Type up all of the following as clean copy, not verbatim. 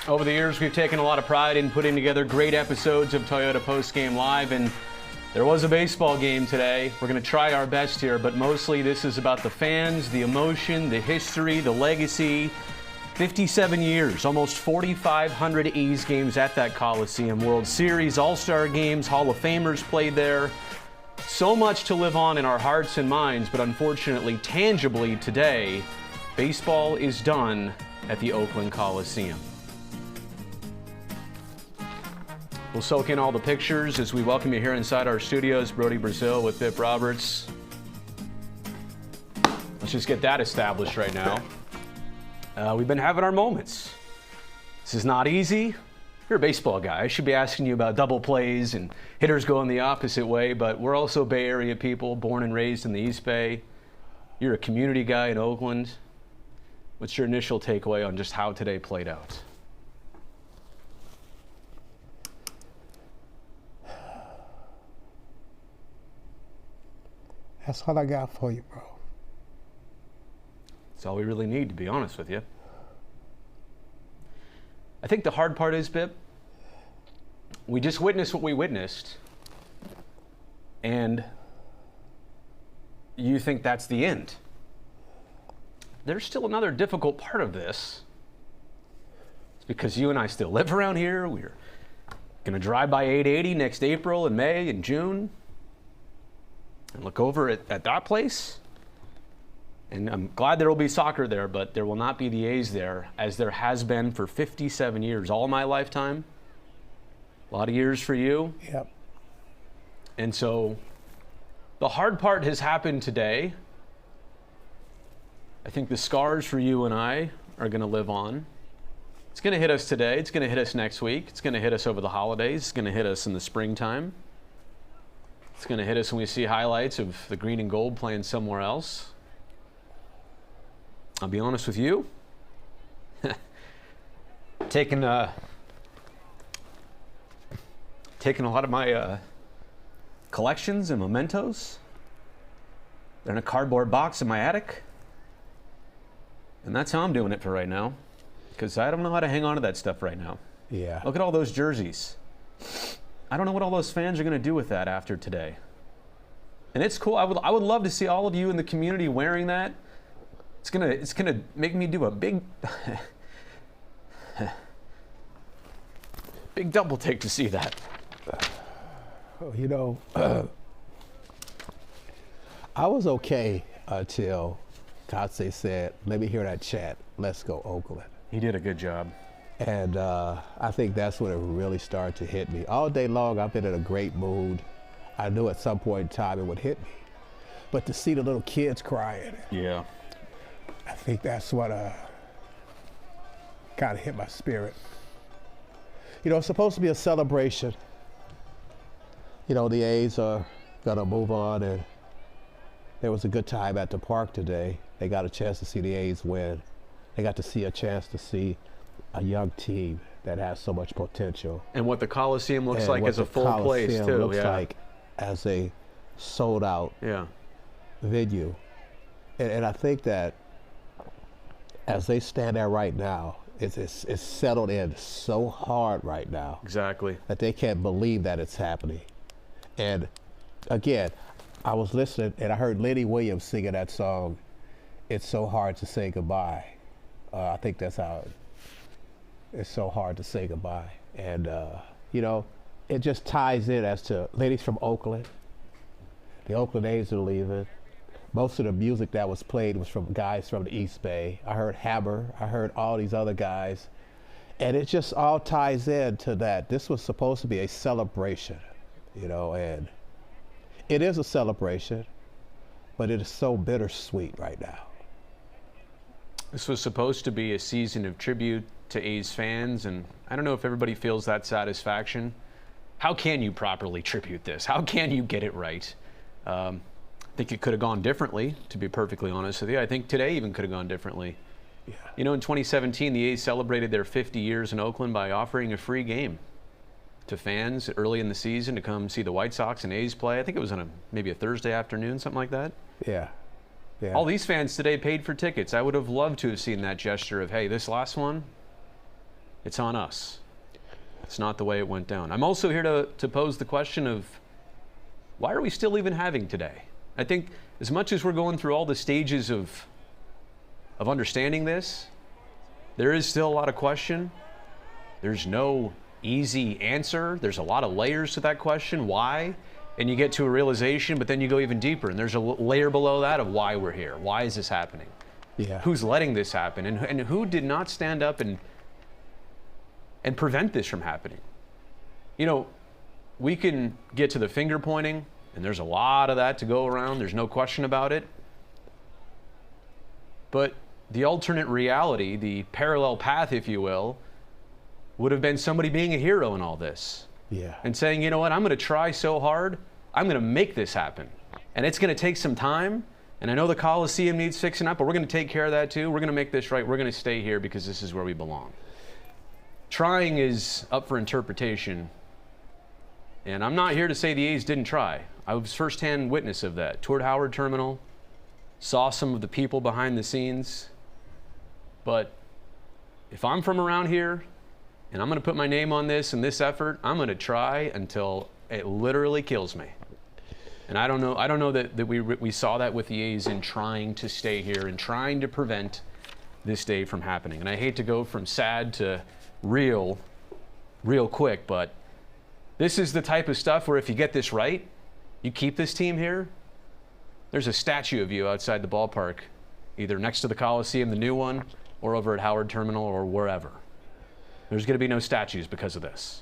Over the years, we've taken a lot of pride in putting together great episodes of Toyota Postgame Live, and there was a baseball game today. We're going to try our best here, but mostly this is about the fans, the emotion, the history, the legacy. 57 years, almost 4,500 A's games at that Coliseum. World Series, All-Star games, Hall of Famers played there. So much to live on in our hearts and minds, but unfortunately, tangibly today, baseball is done at the Oakland Coliseum. We'll soak in all the pictures as we welcome you here inside our studios. Brody Brazil with Bip Roberts. Let's just get that established right now. We've been having our moments. This is not easy. You're a baseball guy. I should be asking you about double plays and hitters going the opposite way, but we're also Bay Area people, born and raised in the East Bay. You're a community guy in Oakland. What's your initial takeaway on just how today played out? That's all I got for you, bro. That's all we really need, to be honest with you. I think the hard part is, Bip, we just witnessed what we witnessed, and you think that's the end. There's still another difficult part of this. It's because you and I still live around here. We're going to drive by 880 next April and May and June and look over at that place. And I'm glad there will be soccer there, but there will not be the A's there, as there has been for 57 years, all my lifetime. A lot of years for you. Yep. And so the hard part has happened today. I think the scars for you and I are going to live on. It's going to hit us today. It's going to hit us next week. It's going to hit us over the holidays. It's going to hit us in the springtime. It's going to hit us when we see highlights of the green and gold playing somewhere else. I'll be honest with you. Taking a lot of my collections and mementos. They're in a cardboard box in my attic. And that's how I'm doing it for right now. Because I don't know how to hang on to that stuff right now. Yeah. Look at all those jerseys. I don't know what all those fans are going to do with that after today. And it's cool. I would love to see all of you in the community wearing that. It's gonna make me do a big big double take to see that. You know, I was okay until Katse said, "Let me hear that chant. Let's go Oakland." He did a good job. And I think that's when it really started to hit me. All day long, I've been in a great mood. I knew at some point in time it would hit me. But to see the little kids crying, Yeah. I think that's what kind of hit my spirit. You know, it's supposed to be a celebration. You know, the A's are going to move on, and there was a good time at the park today. They got a chance to see the A's win. They got to see a chance to see a young team that has so much potential. And what the Coliseum looks like as a full place, too. Coliseum looks like as a sold-out venue. And I think that as they stand there right now, it's settled in so hard right now. Exactly. That they can't believe that it's happening. And again, I was listening and I heard Lenny Williams singing that song, "It's So Hard to Say Goodbye." I think that's how it's so hard to say goodbye. And, you know, it just ties in as to ladies from Oakland. The Oakland A's are leaving. Most of the music that was played was from guys from the East Bay. I heard Hammer. I heard all these other guys. And it just all ties in to that. This was supposed to be a celebration, you know, and it is a celebration, but it is so bittersweet right now. This was supposed to be a season of tribute to A's fans, and I don't know if everybody feels that satisfaction. How can you properly tribute this? How can you get it right? I think it could have gone differently, to be perfectly honest with you. I think today even could have gone differently. Yeah. You know, in 2017, the A's celebrated their 50 years in Oakland by offering a free game to fans early in the season to come see the White Sox and A's play. I think it was on maybe a Thursday afternoon, something like that. Yeah. Yeah. All these fans today paid for tickets. I would have loved to have seen that gesture of, hey, this last one, It's on us. It's not the way it went down. I'm also here to pose the question of, why are we still even having today? I think as much as we're going through all the stages of understanding this, there is still a lot of question. There's no easy answer. There's a lot of layers to that question. Why? And you get to a realization, but then you go even deeper, and there's a layer below that of why we're here. Why is this happening? Yeah. Who's letting this happen? And who did not stand up and prevent this from happening? You know, we can get to the finger pointing, and there's a lot of that to go around. There's no question about it. But the alternate reality, the parallel path, if you will, would have been somebody being a hero in all this. Yeah. And saying, you know what, I'm going to try so hard, I'm going to make this happen. And it's going to take some time. And I know the Coliseum needs fixing up, but we're going to take care of that too. We're going to make this right. We're going to stay here because this is where we belong. Trying is up for interpretation. And I'm not here to say the A's didn't try. I was firsthand witness of that. Toured Howard Terminal, saw some of the people behind the scenes. But if I'm from around here, and I'm going to put my name on this and this effort, I'm going to try until it literally kills me. And I don't know that we saw that with the A's in trying to stay here and trying to prevent this day from happening. And I hate to go from sad to real quick, but this is the type of stuff where if you get this right, you keep this team here, there's a statue of you outside the ballpark, either next to the Coliseum, the new one, or over at Howard Terminal or wherever. There's going to be no statues because of this.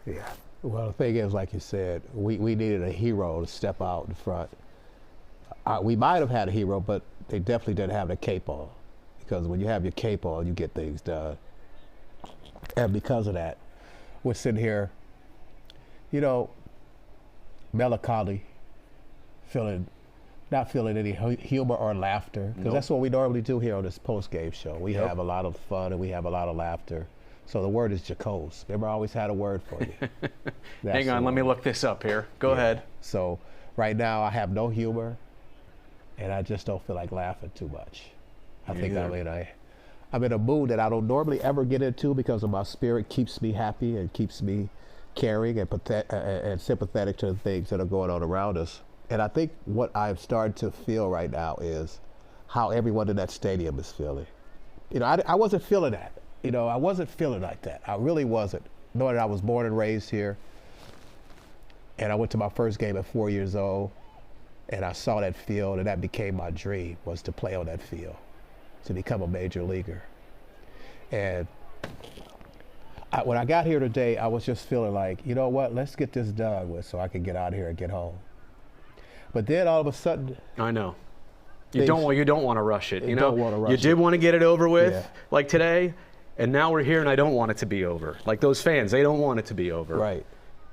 Yeah. Well, the thing is, like you said, we needed a hero to step out in front. We might have had a hero, but they definitely didn't have the cape on. Because when you have your cape on, you get things done. And because of that, we're sitting here, you know, melancholy, not feeling any humor or laughter, because that's what we normally do here on this post-game show. We have a lot of fun and we have a lot of laughter. So the word is jocose. Remember, I always had a word for you. Hang on, let me look this up here. Go ahead. So right now I have no humor, and I just don't feel like laughing too much. I think I'm in a mood that I don't normally ever get into because of my spirit keeps me happy and keeps me caring and sympathetic to the things that are going on around us. And I think what I've started to feel right now is how everyone in that stadium is feeling. You know, I wasn't feeling that. You know, I wasn't feeling like that. I really wasn't. Knowing that I was born and raised here, and I went to my first game at 4 years old, and I saw that field, and that became my dream, was to play on that field, to become a major leaguer. And when I got here today, I was just feeling like, you know what, let's get this done with so I can get out of here and get home. But then all of a sudden, I know. You don't want to rush it. You know, don't want to rush you did want to get it over with, Yeah. like today, and now we're here, and I don't want it to be over. Like those fans, they don't want it to be over. Right.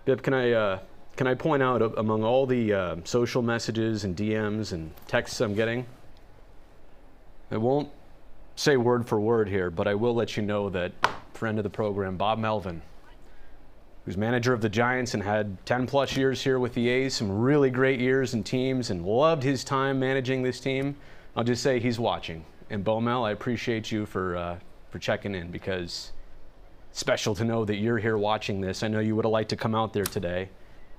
Bib, can I point out among all the social messages and DMs and texts I'm getting? I won't say word for word here, but I will let you know that friend of the program, Bob Melvin, who's manager of the Giants and had 10 plus years here with the A's, some really great years and teams, and loved his time managing this team. I'll just say he's watching. And Bo Mel, I appreciate you for checking in, because it's special to know that you're here watching this. I know you would have liked to come out there today,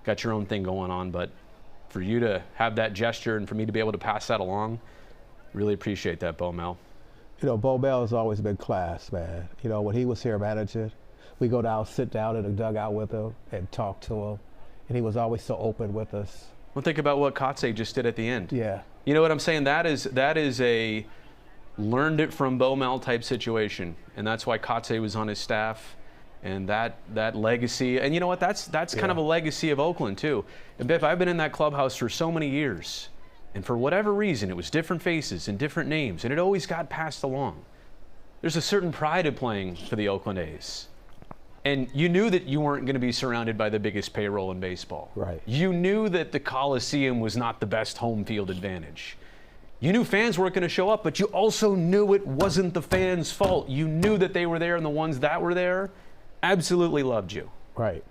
got your own thing going on, but for you to have that gesture and for me to be able to pass that along, really appreciate that, Bo Mel. You know, Bo Mel has always been class, man. You know, when he was here managing, we go down, sit down in the dugout with him and talk to him. And he was always so open with us. Well, think about what Kotze just did at the end. Yeah. You know what I'm saying? That is a learned it from Bo Mel type situation. And that's why Kotze was on his staff. And that legacy. And you know what? That's kind of a legacy of Oakland, too. And Biff, I've been in that clubhouse for so many years. And for whatever reason, it was different faces and different names. And it always got passed along. There's a certain pride of playing for the Oakland A's. And you knew that you weren't going to be surrounded by the biggest payroll in baseball. Right. You knew that the Coliseum was not the best home field advantage. You knew fans weren't going to show up, but you also knew it wasn't the fans' fault. You knew that they were there, and the ones that were there absolutely loved you. Right.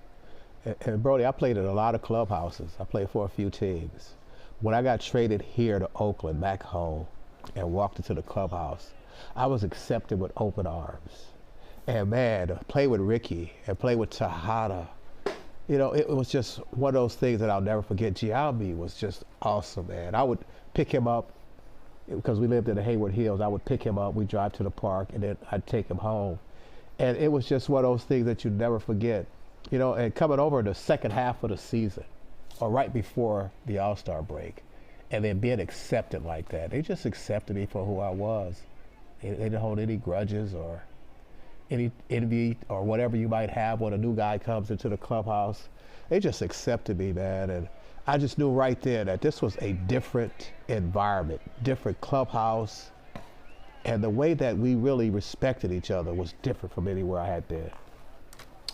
And Brody, I played in a lot of clubhouses. I played for a few teams. When I got traded here to Oakland, back home, and walked into the clubhouse, I was accepted with open arms. And man, to play with Ricky and play with Tejada, you know, it was just one of those things that I'll never forget. Giambi was just awesome, man. I would pick him up because we lived in the Hayward Hills. I would pick him up, we'd drive to the park, and then I'd take him home. And it was just one of those things that you never forget. You know, and coming over the second half of the season, or right before the All-Star break, and then being accepted like that. They just accepted me for who I was. They didn't hold any grudges or any envy or whatever you might have when a new guy comes into the clubhouse. They just accepted me, man. And I just knew right there that this was a different environment, different clubhouse. And the way that we really respected each other was different from anywhere I had been.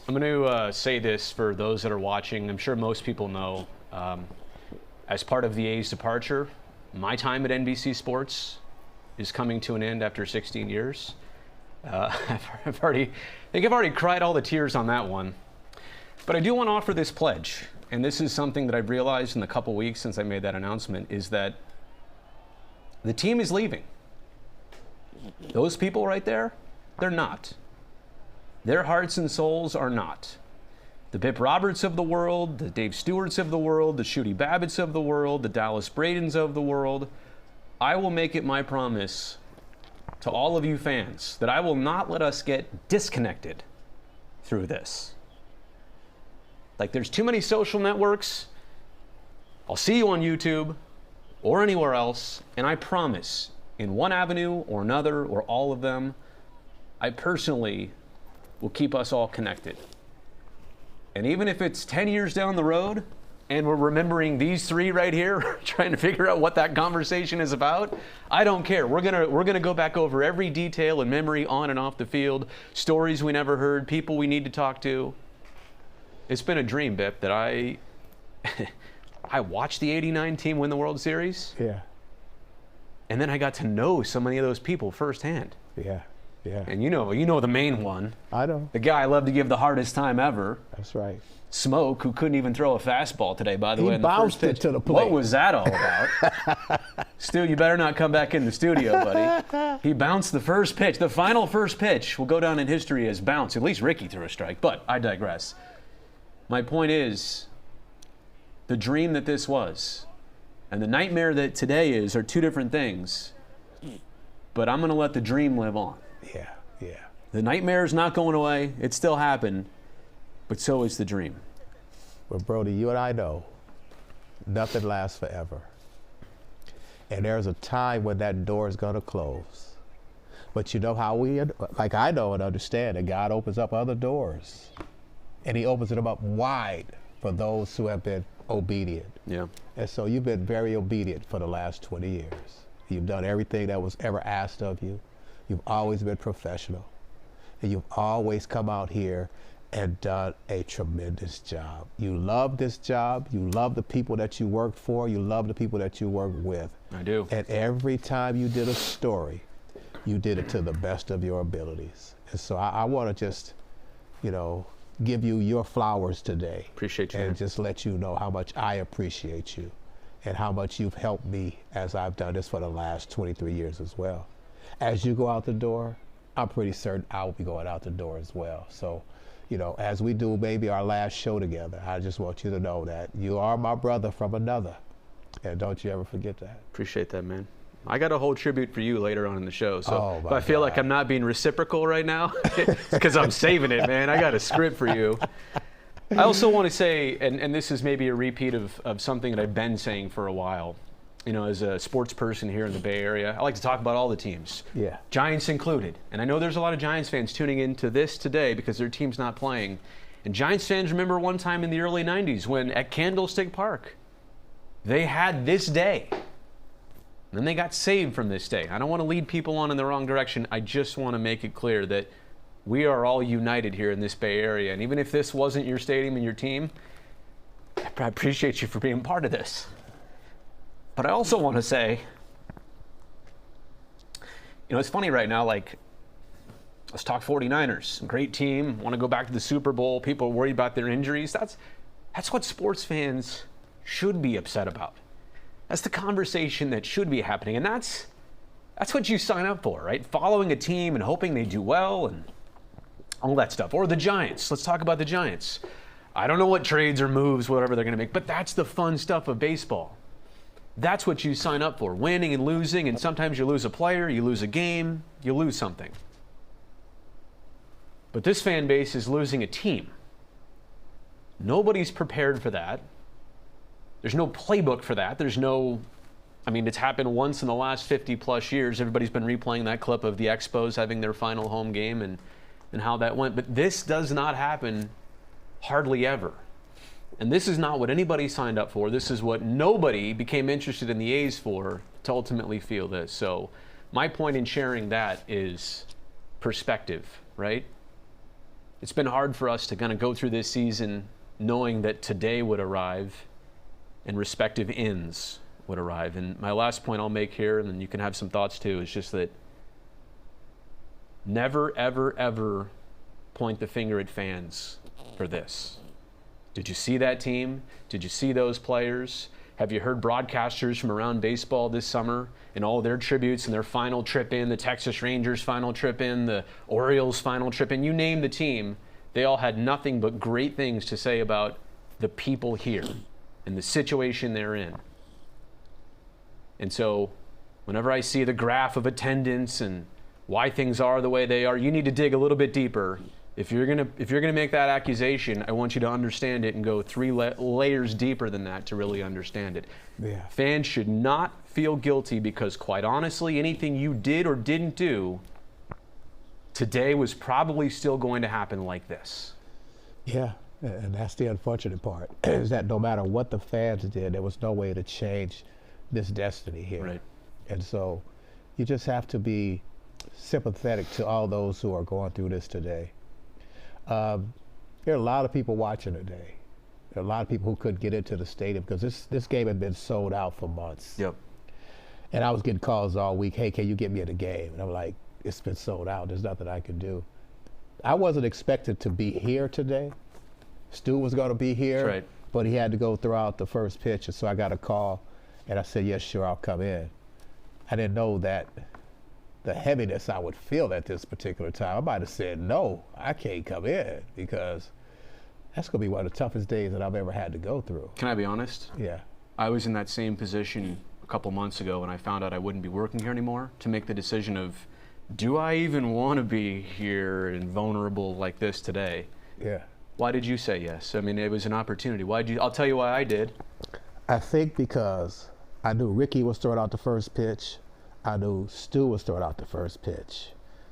I'm going to say this for those that are watching. I'm sure most people know, as part of the A's departure, my time at NBC Sports is coming to an end after 16 years. I think I've already cried all the tears on that one. But I do want to offer this pledge, and this is something that I've realized in the couple weeks since I made that announcement, is that the team is leaving. Those people right there, they're not. Their hearts and souls are not. The Bip Roberts of the world, the Dave Stewarts of the world, the Shooty Babbitts of the world, the Dallas Bradens of the world. I will make it my promise to all of you fans that I will not let us get disconnected through this. Like, there's too many social networks. I'll see you on YouTube or anywhere else, and I promise, in one avenue or another or all of them, I personally will keep us all connected. And even if it's 10 years down the road and we're remembering these three right here, trying to figure out what that conversation is about, I don't care. We're gonna go back over every detail and memory on and off the field, stories we never heard, people we need to talk to. It's been a dream, Bip, that I watched the '89 team win the World Series. Yeah. And then I got to know so many of those people firsthand. Yeah. Yeah. And you know the main one. I know. The guy I love to give the hardest time ever. That's right. Smoke, who couldn't even throw a fastball today, by the way. He bounced it to the plate. What was that all about? Stu, you better not come back in the studio, buddy. He bounced the first pitch. The final first pitch will go down in history as bounce. At least Ricky threw a strike, but I digress. My point is, the dream that this was and the nightmare that today is are two different things. But I'm going to let the dream live on. Yeah, yeah. The nightmare is not going away. It still happened, but so is the dream. Well, Brody, you and I know nothing lasts forever. And there's a time when that door is going to close. But you know how like I know and understand that God opens up other doors. And he opens them up wide for those who have been obedient. Yeah. And so you've been very obedient for the last 20 years. You've done everything that was ever asked of you. You've always been professional. And you've always come out here and done a tremendous job. You love this job. You love the people that you work for. You love the people that you work with. I do. And every time you did a story, you did it to the best of your abilities. And so I want to just, give you your flowers today. Appreciate you. And man. just let you know how much I appreciate you and how much you've helped me as I've done this for the last 23 years as well. As you go out the door, I'm pretty certain I'll be going out the door as well. So, as we do maybe our last show together, I just want you to know that you are my brother from another. And don't you ever forget that. Appreciate that, man. I got a whole tribute for you later on in the show. So if I feel like I'm not being reciprocal right now, it's because I'm saving it, man. I got a script for you. I also want to say, and this is maybe a repeat of something that I've been saying for a while, as a sports person here in the Bay Area, I like to talk about all the teams, Yeah. Giants included. And I know there's a lot of Giants fans tuning into this today because their team's not playing. And Giants fans remember one time in the early 90s when at Candlestick Park, they had this day. And then they got saved from this day. I don't want to lead people on in the wrong direction. I just want to make it clear that we are all united here in this Bay Area. And even if this wasn't your stadium and your team, I appreciate you for being part of this. But I also want to say, it's funny right now, like, let's talk 49ers. Great team, want to go back to the Super Bowl. People are worried about their injuries. That's what sports fans should be upset about. That's the conversation that should be happening. And that's what you sign up for, right? Following a team and hoping they do well and all that stuff. Or the Giants. Let's talk about the Giants. I don't know what trades or moves, whatever they're going to make, but that's the fun stuff of baseball. That's what you sign up for, winning and losing, and sometimes you lose a player, you lose a game, you lose something. But this fan base is losing a team. Nobody's prepared for that. There's no playbook for that. It's happened once in the last 50 plus years. Everybody's been replaying that clip of the Expos having their final home game and how that went. But this does not happen hardly ever. And this is not what anybody signed up for. This is what nobody became interested in the A's for to ultimately feel this. So my point in sharing that is perspective, right? It's been hard for us to kind of go through this season knowing that today would arrive and respective ends would arrive. And my last point I'll make here, and then you can have some thoughts too, is just that never, ever, ever point the finger at fans for this. Did you see that team? Did you see those players? Have you heard broadcasters from around baseball this summer and all their tributes and their final trip in, the Texas Rangers final trip in, the Orioles final trip in, you name the team, they all had nothing but great things to say about the people here and the situation they're in. And so whenever I see the graph of attendance and why things are the way they are, you need to dig a little bit deeper. If you're gonna make that accusation, I want you to understand it and go three layers deeper than that to really understand it. Yeah. Fans should not feel guilty because, quite honestly, anything you did or didn't do today was probably still going to happen like this. Yeah, and that's the unfortunate part, is that no matter what the fans did, there was no way to change this destiny here. Right. And so you just have to be sympathetic to all those who are going through this today. There are a lot of people watching today. There are a lot of people who couldn't get into the stadium because this game had been sold out for months. Yep. And I was getting calls all week, hey, can you get me at the game? And I'm like, it's been sold out. There's nothing I can do. I wasn't expected to be here today. Stu was going to be here, That's right. But he had to go throughout the first pitch. And so I got a call, and I said, yes, sure, I'll come in. I didn't know that the heaviness I would feel at this particular time. I might have said, no, I can't come in, because that's going to be one of the toughest days that I've ever had to go through. Can I be honest? Yeah. I was in that same position a couple months ago when I found out I wouldn't be working here anymore, to make the decision of, do I even want to be here and vulnerable like this today? Yeah. Why did you say yes? I mean, it was an opportunity. I'll tell you why I did. I think because I knew Ricky was throwing out the first pitch. I knew Stu was throwing out the first pitch.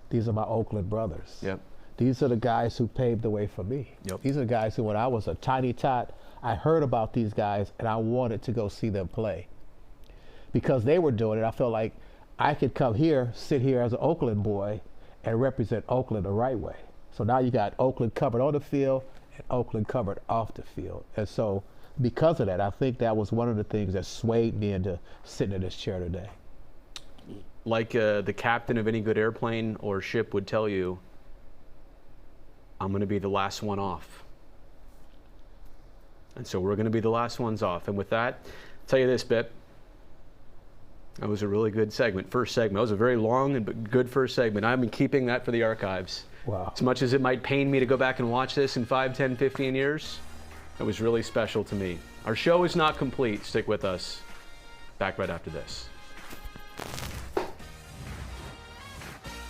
These are my Oakland brothers. Yep. These are the guys who paved the way for me. Yep. These are the guys who, when I was a tiny tot, I heard about these guys and I wanted to go see them play. Because they were doing it, I felt like I could come here, sit here as an Oakland boy and represent Oakland the right way. So now you got Oakland covered on the field and Oakland covered off the field. And so because of that, I think that was one of the things that swayed me into sitting in this chair today. Like the captain of any good airplane or ship would tell you, I'm going to be the last one off. And so we're going to be the last ones off. And with that, I'll tell you this, Bip. That was a really good segment, first segment. That was a very long and good first segment. I've been keeping that for the archives. Wow. As much as it might pain me to go back and watch this in 5, 10, 15 years, it was really special to me. Our show is not complete. Stick with us. Back right after this.